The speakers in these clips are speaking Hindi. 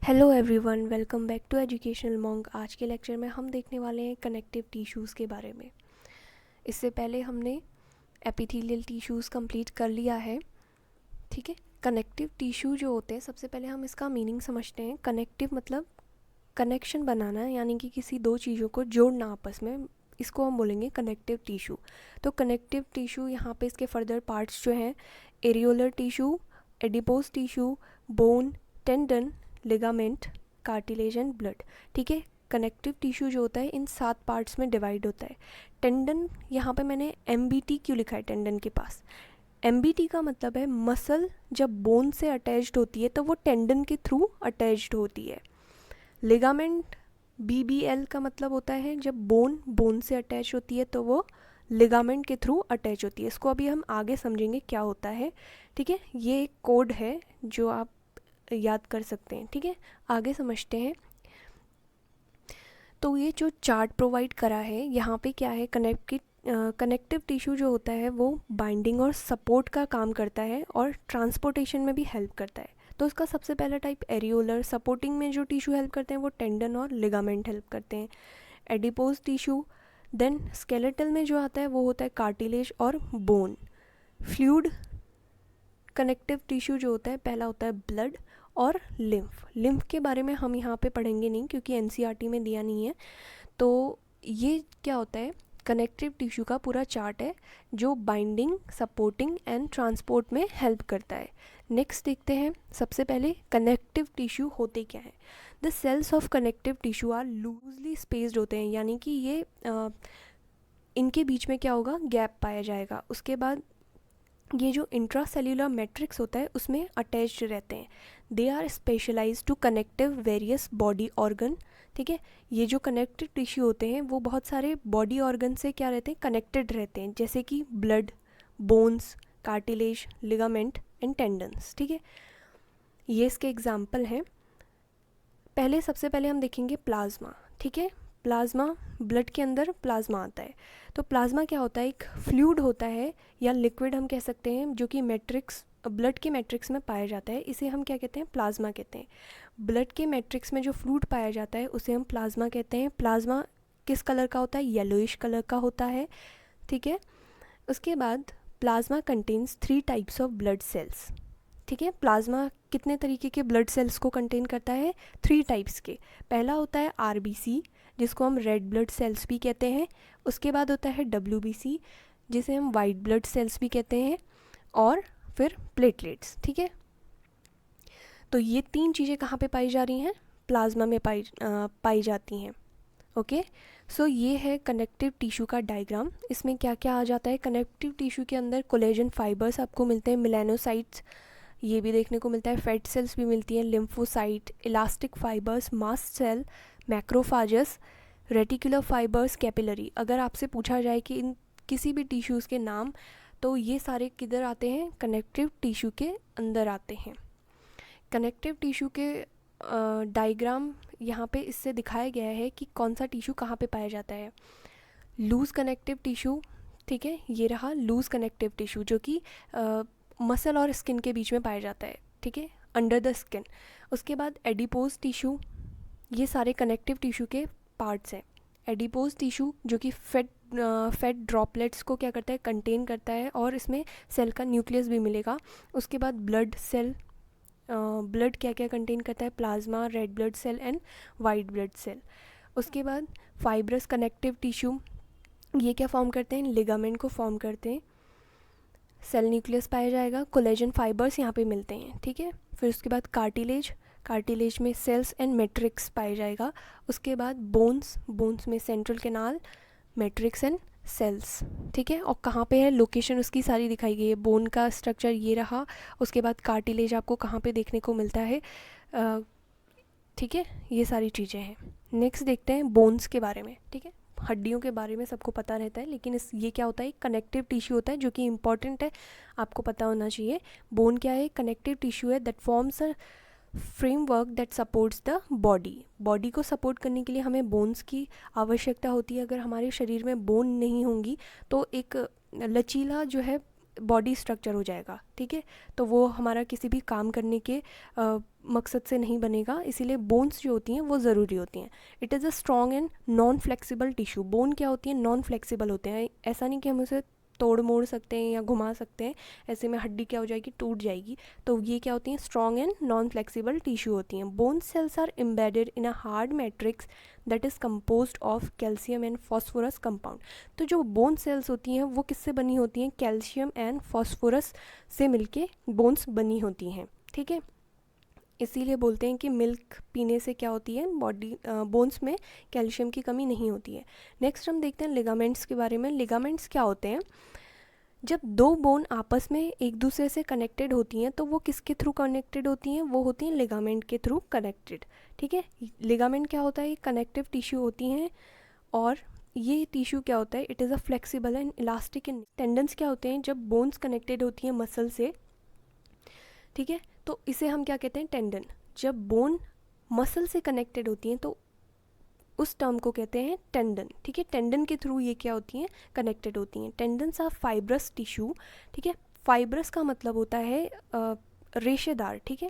Hello everyone, welcome back to Educational Monk. आज के लेक्चर में हम देखने वाले हैं कनेक्टिव टिश्यूज़ के बारे में। इससे पहले हमने एपिथेलियल टिश्यूज़ कंप्लीट कर लिया है। ठीक है, कनेक्टिव टिश्यू जो होते हैं, सबसे पहले हम इसका मीनिंग समझते हैं। कनेक्टिव मतलब कनेक्शन बनाना, यानी कि किसी दो चीज़ों को जोड़ना आपस में, इसको हम बोलेंगे कनेक्टिव टिश्यू। तो कनेक्टिव टिश्यू यहाँ पे इसके फर्दर पार्ट्स जो हैं, areolar tissue, adipose tissue, bone, tendon, ligament, cartilage and blood. ठीक है, कनेक्टिव टिश्यू जो होता है इन 7 पार्ट्स में डिवाइड होता है। टेंडन, यहाँ पे मैंने MBT क्यों लिखा है टेंडन के पास? MBT का मतलब है मसल जब बोन से अटैच्ड होती है तो वो टेंडन के थ्रू अटैच्ड होती है। लिगामेंट, BBL का मतलब होता है जब बोन से अटैच होती है तो वो लिगामेंट के थ्रू अटैच होती है। इसको अभी हम आगे समझेंगे क्या होता है। ठीक है, ये एक कोड है जो आप याद कर सकते हैं। ठीक है, आगे समझते हैं। तो ये जो चार्ट प्रोवाइड करा है यहाँ पे क्या है, कनेक्टिव टिश्यू जो होता है वो बाइंडिंग और सपोर्ट का काम करता है और ट्रांसपोर्टेशन में भी हेल्प करता है। तो इसका सबसे पहला टाइप एरियोलर, सपोर्टिंग में जो टिश्यू हेल्प करते हैं वो टेंडन और लिगामेंट हेल्प करते हैं। एडिपोज टिश्यू, देन स्केलेटल में जो आता है वो होता है कार्टिलेज और बोन। फ्लूइड कनेक्टिव टिश्यू जो होता है, पहला होता है ब्लड और लिम्फ के बारे में हम यहाँ पे पढ़ेंगे नहीं क्योंकि NCERT में दिया नहीं है। तो ये क्या होता है, कनेक्टिव टिश्यू का पूरा चार्ट है जो बाइंडिंग, सपोर्टिंग एंड ट्रांसपोर्ट में हेल्प करता है। नेक्स्ट देखते हैं, सबसे पहले कनेक्टिव टिश्यू होते क्या हैं। The cells of connective tissue are loosely spaced होते हैं, यानी कि ये इनके बीच में क्या होगा, गैप पाया जाएगा। उसके बाद ये जो इंट्रासेल्यूलर मैट्रिक्स होता है उसमें अटैच्ड रहते हैं। They are specialise to connective various body organ. ठीक है, ये जो कनेक्टिव टिश्यू होते हैं वो बहुत सारे बॉडी ऑर्गन से क्या रहते हैं, कनेक्टेड रहते हैं, जैसे कि blood, bones, cartilage, ligament and tendons. ठीक है, ये इसके एग्जाम्पल हैं। सबसे पहले हम देखेंगे प्लाज्मा। ठीक है, प्लाज्मा, ब्लड के अंदर प्लाज्मा आता है। तो प्लाज्मा क्या होता है, एक फ्लूइड होता है या लिक्विड हम कह सकते हैं, जो कि ब्लड के मैट्रिक्स में पाया जाता है। इसे हम क्या कहते हैं, प्लाज्मा कहते हैं। ब्लड के मैट्रिक्स में जो फ्लूइड पाया जाता है उसे हम प्लाज्मा कहते हैं। प्लाज्मा किस कलर का होता है, येलोइश कलर का होता है। ठीक है, उसके बाद plasma contains 3 types of blood cells. ठीक है, प्लाज्मा कितने तरीके के ब्लड सेल्स को कंटेन करता है, 3 टाइप्स के। पहला होता है RBC, जिसको हम रेड ब्लड सेल्स भी कहते हैं। उसके बाद होता है WBC, जिसे हम वाइट ब्लड सेल्स भी कहते हैं। और फिर प्लेटलेट्स। ठीक है, तो ये 3 चीज़ें कहाँ पे पाई जा रही हैं, प्लाज्मा में पाई जाती हैं। ओके, सो ये है कनेक्टिव टिश्यू का डायग्राम। इसमें क्या क्या आ जाता है, कनेक्टिव टिश्यू के अंदर कोलेजन फाइबर्स आपको मिलते हैं, मेलानोसाइट्स ये भी देखने को मिलता है, फैट सेल्स भी मिलती हैं, lymphocyte, elastic fibres, mast cell, macrophages, reticular fibres, capillary. अगर आपसे पूछा जाए कि इन किसी भी टिश्यूज़ के नाम, तो ये सारे किधर आते हैं, कनेक्टिव टिश्यू के अंदर आते हैं। कनेक्टिव टिश्यू के डायग्राम यहाँ पे इससे दिखाया गया है कि कौन सा टिश्यू कहाँ पे पाया जाता है। लूज कनेक्टिव टिश्यू, ठीक है, ये रहा लूज कनेक्टिव टिश्यू जो कि मसल और स्किन के बीच में पाया जाता है। ठीक है, अंडर द स्किन। उसके बाद एडिपोज टिश्यू, ये सारे कनेक्टिव टिश्यू के पार्ट्स हैं। एडिपोज टिश्यू जो कि फैट ड्रॉपलेट्स को क्या करता है, कंटेन करता है, और इसमें सेल का न्यूक्लियस भी मिलेगा। उसके बाद ब्लड सेल, ब्लड क्या क्या कंटेन करता है, plasma, red blood cell and white blood cell. उसके बाद फाइब्रस कनेक्टिव टिश्यू, ये क्या फॉर्म करते हैं, लिगामेंट को फॉर्म करते हैं। सेल न्यूक्लियस पाया जाएगा, कोलेजन फाइबर्स यहाँ पे मिलते हैं। ठीक है, फिर उसके बाद कार्टिलेज में सेल्स एंड मैट्रिक्स पाया जाएगा। उसके बाद बोन्स में central canal, matrix and cells. ठीक है, और कहाँ पे है, लोकेशन उसकी सारी दिखाई गई है। बोन का स्ट्रक्चर ये रहा। उसके बाद कार्टिलेज आपको कहाँ पे देखने को मिलता है। ठीक है, ये सारी चीज़ें हैं। नेक्स्ट देखते हैं बोन्स के बारे में। ठीक है, हड्डियों के बारे में सबको पता रहता है, लेकिन ये क्या होता है, कनेक्टिव टिश्यू होता है जो कि इंपॉर्टेंट है, आपको पता होना चाहिए। बोन क्या है, कनेक्टिव टिश्यू है that forms a framework that supports the body को सपोर्ट करने के लिए हमें बोन्स की आवश्यकता होती है। अगर हमारे शरीर में बोन नहीं होंगी तो एक लचीला जो है बॉडी स्ट्रक्चर हो जाएगा। ठीक है, तो वो हमारा किसी भी काम करने के मकसद से नहीं बनेगा, इसीलिए बोन्स जो होती हैं वो ज़रूरी होती हैं। It is a strong and non flexible tissue. Bone क्या होती है, नॉन फ्लेक्सिबल होते हैं, ऐसा नहीं कि हम उसे तोड़ मोड़ सकते हैं या घुमा सकते हैं, ऐसे में हड्डी क्या हो जाएगी, टूट जाएगी। तो ये क्या होती हैं, strong and non flexible tissue होती हैं। Bone cells are embedded in a hard matrix that is composed of calcium and phosphorus compound. तो जो बोन सेल्स होती हैं वो किससे बनी होती हैं, कैल्शियम एंड फॉस्फोरस से मिलके बोन्स बनी होती हैं, ठीक है। इसीलिए बोलते हैं कि मिल्क पीने से क्या होती है, बॉडी बोन्स में कैल्शियम की कमी नहीं होती है। नेक्स्ट हम देखते हैं लिगामेंट्स के बारे में। लिगामेंट्स क्या होते हैं, जब दो बोन आपस में एक दूसरे से कनेक्टेड होती हैं तो वो किसके थ्रू कनेक्टेड होती हैं, वो होती हैं लिगामेंट के थ्रू कनेक्टेड, ठीक है। लिगामेंट क्या होता है, कनेक्टिव टिश्यू होती हैं, और ये टिश्यू क्या होता है, it is a flexible and elastic in. Tendons क्या होते हैं, जब बोन्स कनेक्टेड होती हैं मसल से, ठीक है, तो इसे हम क्या कहते हैं, टेंडन। जब बोन मसल से कनेक्टेड होती हैं तो उस टर्म को कहते हैं टेंडन, ठीक है। टेंडन के थ्रू ये क्या होती हैं, कनेक्टेड होती हैं। टेंडन्स आर फाइब्रस टिश्यू, ठीक है। फाइब्रस का मतलब होता है रेशेदार, ठीक है,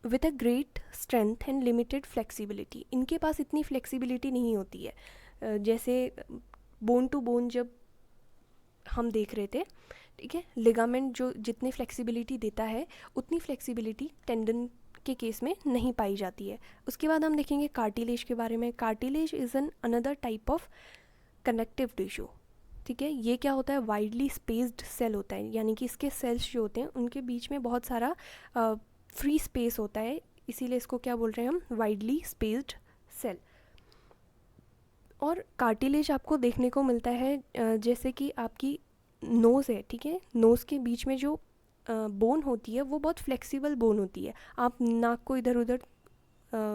with a great strength and limited flexibility. इनके पास इतनी फ्लेक्सिबिलिटी नहीं होती है जैसे बोन टू बोन जब हम देख रहे थे, ठीक है। लिगामेंट जो जितनी फ्लेक्सिबिलिटी देता है उतनी फ्लेक्सिबिलिटी टेंडन के केस में नहीं पाई जाती है। उसके बाद हम देखेंगे कार्टिलेज के बारे में। Cartilage is an another type of connective tissue, ठीक है। ये क्या होता है, वाइडली स्पेस्ड सेल होता है, यानी कि इसके सेल्स जो होते हैं उनके बीच में बहुत सारा फ्री स्पेस होता है, इसीलिए इसको क्या बोल रहे हैं हम, वाइडली स्पेस्ड सेल। और कार्टिलेज आपको देखने को मिलता है जैसे कि आपकी नोज़ है, ठीक है, नोज़ के बीच में जो बोन होती है वो बहुत फ्लेक्सिबल बोन होती है। आप नाक को इधर उधर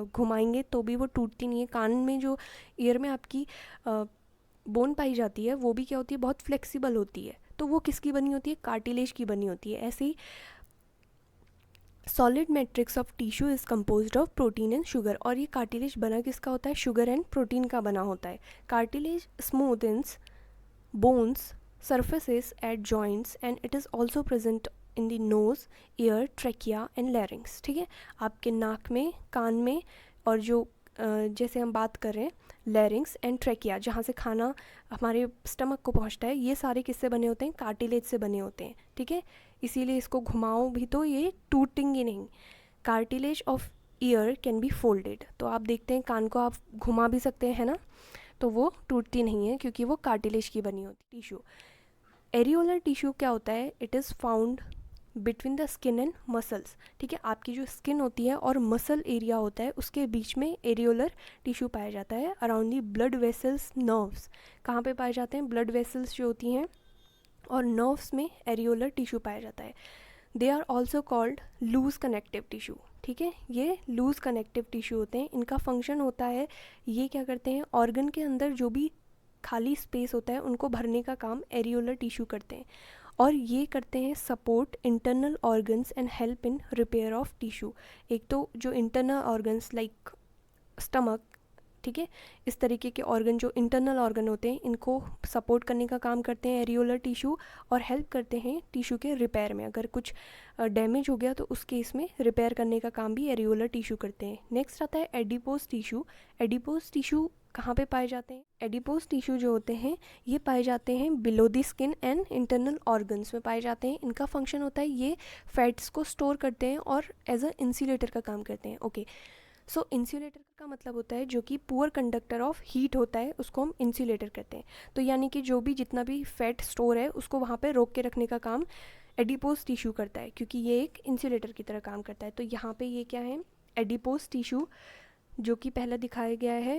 घुमाएंगे तो भी वो टूटती नहीं है। कान में जो ईयर में आपकी बोन पाई जाती है वो भी क्या होती है, बहुत फ्लेक्सिबल होती है। तो वो किसकी बनी होती है, कार्टिलेज की बनी होती है। ऐसे ही solid matrix of tissue is composed of protein and sugar. और ये कार्टिलेज बना किसका होता है, शुगर एंड प्रोटीन का बना होता है। Cartilage smoothens bones surfaces at joints and it is also present in the nose, ear, trachea and larynx, ठीक है। आपके नाक में, कान में, और जो जैसे हम बात कर रहे हैं लैरिंग्स एंड ट्रैकिया, जहाँ से खाना हमारे स्टमक को पहुँचता है, ये सारे किससे बने होते हैं, कार्टिलेज से बने होते हैं, ठीक है। इसीलिए इसको घुमाओ भी तो ये टूटेंगे नहीं। Cartilage of year can be folded, तो आप देखते हैं कान को आप घुमा भी सकते हैं, है ना, तो वो टूटती नहीं है क्योंकि वो कार्टिलेज की बनी होती टिश्यू। एरियोलर टिश्यू क्या होता है, it is found between the skin and muscles, ठीक है। आपकी जो स्किन होती है और मसल एरिया होता है उसके बीच में एरियोलर टिश्यू पाया जाता है। Around the blood vessels nerves, कहाँ पे पाए जाते हैं, ब्लड वेसल्स जो होती हैं और नर्व्स में एरियोलर टिश्यू पाया जाता है। They are also called loose connective tissue, ठीक है। ये लूज कनेक्टिव टिश्यू होते हैं। इनका फंक्शन होता है, ये क्या करते हैं, ऑर्गन के अंदर जो भी खाली स्पेस होता है उनको भरने का काम एरियोलर टिश्यू करते हैं, और ये करते हैं support internal organs and help in repair of tissue. एक तो जो इंटरनल ऑर्गन्स लाइक स्टमक, ठीक है, इस तरीके के ऑर्गन जो इंटरनल ऑर्गन होते हैं इनको सपोर्ट करने का काम करते हैं एरियोलर टिश्यू, और हेल्प करते हैं टिश्यू के रिपेयर में। अगर कुछ डैमेज हो गया तो उस केस में रिपेयर करने का काम भी एरियोलर टिश्यू करते हैं। नेक्स्ट आता है एडिपोज टिश्यू। एडिपोज टिश्यू कहाँ पे पाए जाते हैं, एडिपोज टिश्यू जो होते हैं ये पाए जाते हैं below the skin and internal organs में पाए जाते हैं। इनका फंक्शन होता है ये फैट्स को स्टोर करते हैं और एज अ इंसुलेटर का काम करते हैं। ओके, सो इंसुलेटर का मतलब होता है जो कि पुअर कंडक्टर ऑफ हीट होता है उसको हम इंसुलेटर कहते हैं। तो यानी कि जो भी जितना भी फैट स्टोर है उसको वहाँ पे रोक के रखने का काम एडिपोज टिश्यू करता है, क्योंकि ये एक इंसुलेटर की तरह काम करता है। तो यहाँ पे ये क्या है, एडिपोज टिश्यू, जो कि पहला दिखाया गया है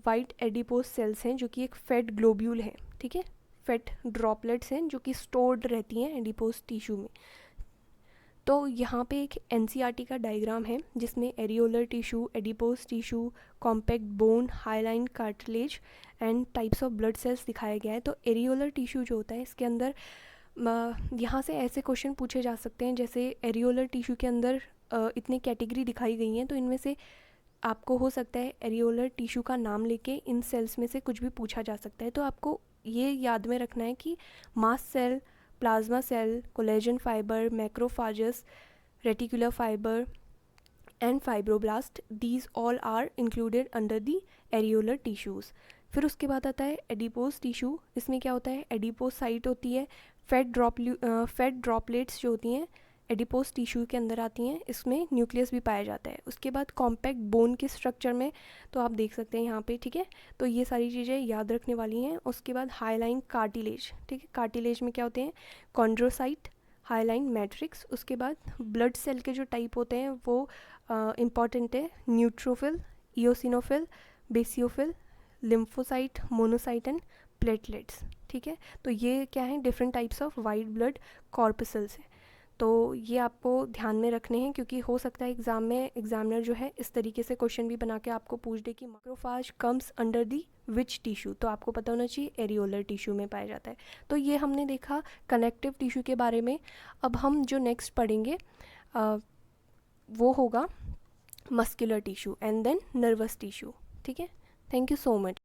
वाइट एडिपोज सेल्स हैं जो कि एक फैट ग्लोब्यूल है, ठीक है, फैट ड्रॉपलेट्स हैं जो कि स्टोर्ड रहती हैं एडिपोज टिश्यू में। तो यहाँ पे एक एनसीईआरटी का डायग्राम है जिसमें areolar tissue, adipose tissue, compact bone, highline cartilage and types of blood cells दिखाया गया है। तो एरियोलर टिश्यू जो होता है इसके अंदर यहाँ से ऐसे क्वेश्चन पूछे जा सकते हैं, जैसे एरियोलर टिश्यू के अंदर इतनी कैटेगरी दिखाई गई हैं, तो इनमें से आपको हो सकता है एरियोलर टिश्यू का नाम लेके इन सेल्स में से कुछ भी पूछा जा सकता है। तो आपको ये याद में रखना है कि mast cell, plasma cell, collagen fibre, macrophages, reticular fibre and fibroblast, these all are included under the areolar tissues. फिर उसके बाद आता है एडिपोज टिश्यू। इसमें क्या होता है, एडिपोज साइट होती है, फैट ड्रॉपलेट्स जो होती हैं एडिपोज टिश्यू के अंदर आती हैं, इसमें न्यूक्लियस भी पाया जाता है। उसके बाद कॉम्पैक्ट बोन के स्ट्रक्चर में, तो आप देख सकते हैं यहाँ पे, ठीक है। तो ये सारी चीज़ें याद रखने वाली हैं। उसके बाद हाईलाइन कार्टिलेज, ठीक है, कार्टिलेज में क्या होते हैं, कॉन्ड्रोसाइट, हाईलाइन मैट्रिक्स। उसके बाद ब्लड सेल के जो टाइप होते हैं वो इम्पॉर्टेंट है, neutrophil, eosinophil, basophil, lymphocyte, monocyte and platelets, ठीक है। तो ये क्या है, different types of white blood corpuscles हैं। तो ये आपको ध्यान में रखने हैं, क्योंकि हो सकता है एग्ज़ाम में एग्जामिनर जो है इस तरीके से क्वेश्चन भी बना के आपको पूछ दे कि macrophage comes under the which tissue. तो आपको पता होना चाहिए एरियोलर टिश्यू में पाया जाता है। तो ये हमने देखा कनेक्टिव टिश्यू के बारे में। अब हम जो नेक्स्ट पढ़ेंगे वो होगा muscular tissue and then nervous tissue, ठीक है। Thank you so much.